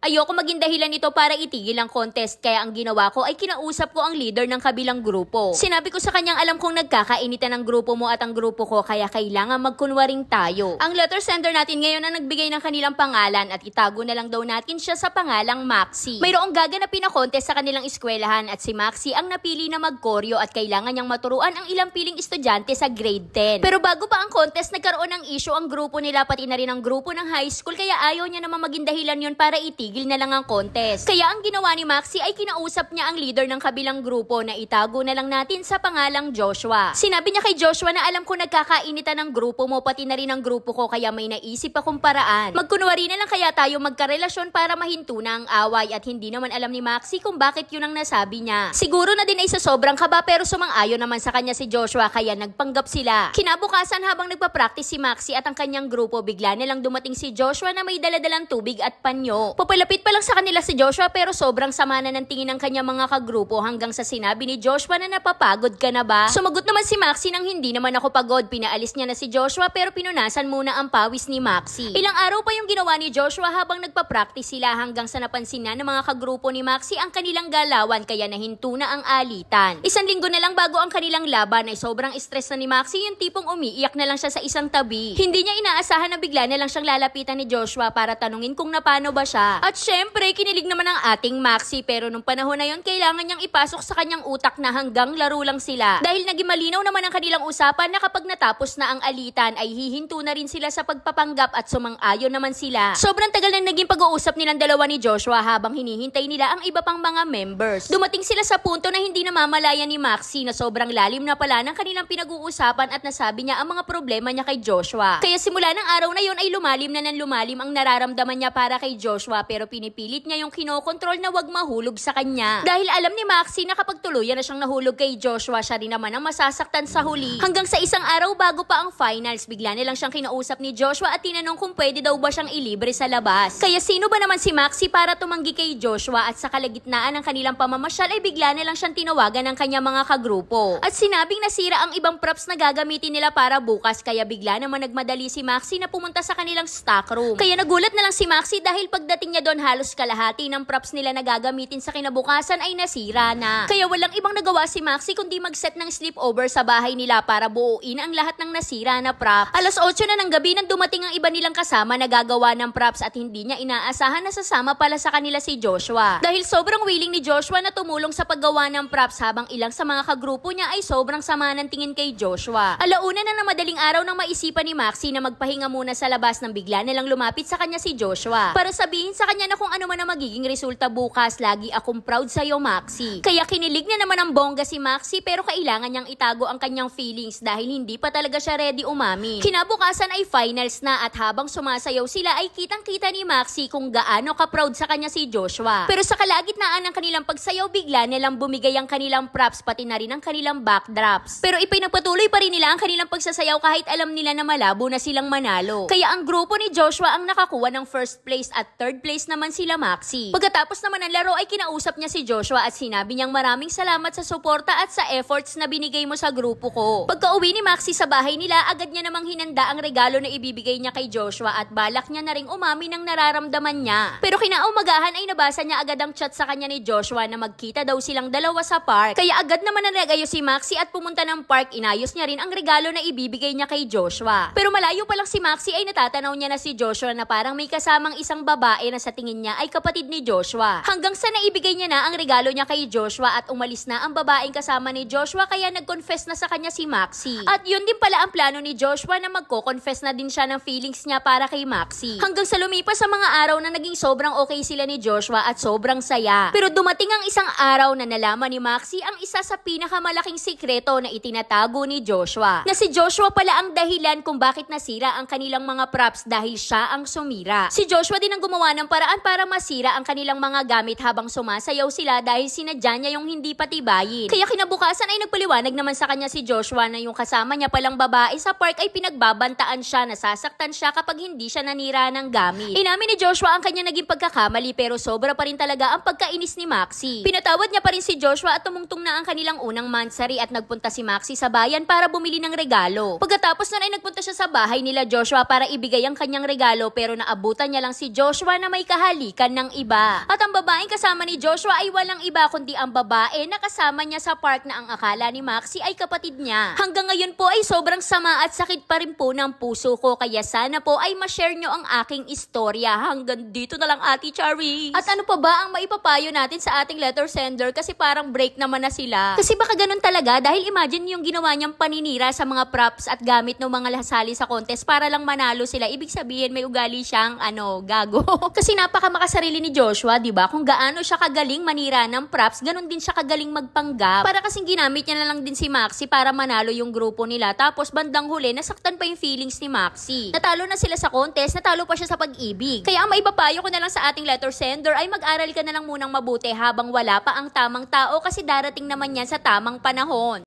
Ayoko maging dahilan nito para itigil ang contest, kaya ang ginawa ko ay kinausap ko ang leader ng kabilang grupo. Sinabi ko sa kanyang alam kong nagkakainitan ng grupo mo at ang grupo ko, kaya kailangan magkunwaring tayo. Ang letter sender natin ngayon ang nagbigay ng kanilang pangalan at itago na lang daw natin siya sa pangalang Maxi. Mayroong gaganapin na contest sa kanilang eskwelahan at si Maxi ang napili na magkoryo at kailangan niyang maturuan ang ilang piling estudyante sa grade 10. Pero bago pa ang contest, nagkaroon ng issue ang grupo nila pati na rin ang grupo ng high school, kaya ayaw niya naman maging dahilan yon para itigil na lang ang contest. Kaya ang ginawa ni Maxi ay kinausap niya ang leader ng kabilang grupo na itago na lang natin sa pangalang Joshua. Sinabi niya kay Joshua na alam ko nagkakainitan ng grupo mo pati na rin ang grupo ko, kaya may naisip akong paraan. Magkunwari na lang kaya tayo magkarelasyon para mahinto na ang away, at hindi naman alam ni Maxi kung bakit yun ang nasabi niya. Siguro na din ay sa sobrang kaba, pero sumang-ayon naman sa kanya si Joshua kaya nagpanggap sila. Kinabukasan habang nagpa-practice si Maxi at ang kanyang grupo, bigla na lang dumating si Joshua na may daladalang tubig at panyo. Papalapit pa lang sa kanila si Joshua pero sobrang sama na ng tingin ng kanyang mga kagrupo hanggang sa sinabi ni Joshua na napapagod ka na ba? Sumagot naman si Maxi nang hindi naman ako pagod. Pinaalis niya na si Joshua pero pinunasan muna ang pawis ni Maxi. Ilang araw pa yung ginawa ni Joshua habang nagpa-practice sila hanggang sa napansin na ng mga kagrupo ni Maxi ang kanilang galawan kaya nahinto na ang alitan. Isang linggo na lang bago ang kanilang laban ay sobrang stress na ni Maxi, yung tipong umiiyak na lang siya sa isang tabi. Hindi niya inaasahan na bigla na lang siyang lalapitan ni Joshua para tanungin kung napano ba siya. At syempre, kinilig naman ang ating Maxi, pero nung panahon na yon kailangan niyang ipasok sa kanyang utak na hanggang laro lang sila. Dahil naging malinaw naman ang kanilang usapan na kapag natapos na ang alitan ay hihinto na rin sila sa pagpapanggap at sumang-ayon naman sila. Sobrang tagal na naging pag-uusap nilang dalawa ni Joshua habang hinihintay nila ang iba pang mga members. Dumating sila sa punto na hindi namamalayan ni Maxi na sobrang lalim na pala ng kanilang pinag-uusapan at nasabi niya ang mga problema niya kay Joshua. Kaya simula ng araw na yon ay lumalim na ng lumalim ang nararamdaman niya para kay Joshua, pero pinipilit niya yung kinokontrol na wag mahulog sa kanya. Dahil alam ni Maxi na kapag tuluyan na siyang nahulog kay Joshua, siya rin naman ang masasaktan sa huli. Hanggang sa isang araw bago pa ang finals, bigla na lang siyang kinausap ni Joshua at tinanong kung pwede daw ba siyang ilibre sa labas. Kaya sino ba naman si Maxi para tumanggi kay Joshua, at sa kalagitnaan ng kanilang pamamasyal ay bigla na lang siyang tinawagan ng kanyang mga kagrupo. At sinabing nasira ang ibang props na gagamitin nila para bukas, kaya bigla naman nagmadali si Maxi na pumunta sa kanilang stock room. Kaya nagulat na lang si Maxi dahil pagdating niya doon halos kalahati ng props nila na gagamitin sa kinabukasan ay nasira na. Kaya walang ibang nagawa si Maxi kundi mag-set ng sleepover sa bahay nila para buuin ang lahat ng nasira na props. Alas 8 na ng gabi nang dumating ang iba nilang kasama na gagawa ng props at hindi niya inaasahan na sasama pala sa kanila si Joshua. Dahil sobrang willing ni Joshua na tumulong sa paggawa ng props habang ilang sa mga kagrupo niya ay sobrang sama ng tingin kay Joshua. Alauna na ng madaling araw nang maisipan ni Maxi na magpahinga muna sa labas nang bigla na lang lumapit sa kanya si Joshua para sabihin sa kanya na kung ano man ang magiging resulta bukas, lagi akong proud sa iyo, Maxi. Kaya kinilig na naman ang bongga si Maxi, pero kailangan niyang itago ang kanyang feelings dahil hindi pa talaga siya ready umamin. Kinabukasan ay finals na at habang sumasayaw sila ay kitang-kita ni Maxi kung gaano ka-proud sa kanya si Joshua. Pero sa kalagitnaan ng kanilang pagsayaw, bigla nilang bumigay ang kanilang props pati na rin ang kanilang backdrops. Pero ipinagpatuloy pa rin nila ang kanilang pagsasayaw kahit alam nila na malabo na silang manalo. Kaya ang grupo ni Joshua ang nakakuha ng first place at third place naman sila Maxi. Pagkatapos naman ng laro ay kinausap niya si Joshua at sinabi niyang maraming salamat sa suporta at sa efforts na binigay mo sa grupo ko. Pagka-uwi ni Maxi sa bahay nila, agad niya namang hinanda ang regalo na ibibigay niya kay Joshua at balak niya na ring umamin ng nararamdaman niya. Pero kinaumagahan ay nabasa niya agad ang chat sa kanya ni Joshua na magkita daw silang dalawa sa park. Kaya agad naman nag-ayos si Maxi at pumunta ng park. Inayos niya rin ang regalo na ibibigay niya kay Joshua. Pero malayo pa lang si Maxi ay natatanaw niya na si Joshua na parang may kasamang isang babae na sa tingin niya ay kapatid ni Joshua. Hanggang sa naibigay niya na ang regalo niya kay Joshua at umalis na ang babaeng kasama ni Joshua, kaya nag-confess na sa kanya si Maxi. At yun din pala ang plano ni Joshua na magko-confess na din siya ng feelings niya para kay Maxi. Hanggang sa lumipas sa mga araw na naging sobrang okay sila ni Joshua at sobrang saya. Pero dumating ang isang araw na nalaman ni Maxi ang isa sa pinakamalaking sikreto na itinatago ni Joshua. Na si Joshua pala ang dahilan kung bakit nasira ang kanilang mga props dahil siya ang sumira. Si Joshua din ang gumawa ng paraan para masira ang kanilang mga gamit habang sumasayaw sila dahil sinadya niya yung hindi patibayin. Kaya kinabukasan ay nagpaliwanag naman sa kanya si Joshua na yung kasama niya palang babae sa park ay pinagbabantaan siya, nasasaktan siya kapag hindi siya nanira ng gamit. Inamin ni Joshua ang kanya naging pagkakamali, pero sobra pa rin talaga ang pagkainis ni Maxi. Pinatawad niya pa rin si Joshua at tumungtong na ang kanilang unang monthsary at nagpunta si Maxi sa bayan para bumili ng regalo. Pagkatapos nun ay nagpunta siya sa bahay nila Joshua para ibigay ang kanyang regalo, pero naabutan niya lang si Joshua na may naghahalikan ng iba. At ang babaeng kasama ni Joshua ay walang iba kundi ang babae na kasama niya sa park na ang akala ni Maxi ay kapatid niya. Hanggang ngayon po ay sobrang sama at sakit pa rin po ng puso ko, kaya sana po ay ma-share nyo ang aking istorya. Hanggang dito na lang, Ate Chari. At ano pa ba ang maipapayo natin sa ating letter sender, kasi parang break naman na sila. Kasi baka ganun talaga, dahil imagine yung ginawa niyang paninira sa mga props at gamit ng mga lasali sa contest para lang manalo sila. Ibig sabihin may ugali siyang gago. Kasi napaka makasarili ni Joshua, 'di ba? Kung gaano siya kagaling manira ng props, ganun din siya kagaling magpanggap. Para kasing ginamit niya na lang din si Maxi para manalo yung grupo nila. Tapos bandang huli, nasaktan pa yung feelings ni Maxi. Natalo na sila sa contest, natalo pa siya sa pag-ibig. Kaya ang maipapayo ko na lang sa ating letter sender ay mag-aral ka na lang munang mabuti habang wala pa ang tamang tao, kasi darating naman yan sa tamang panahon.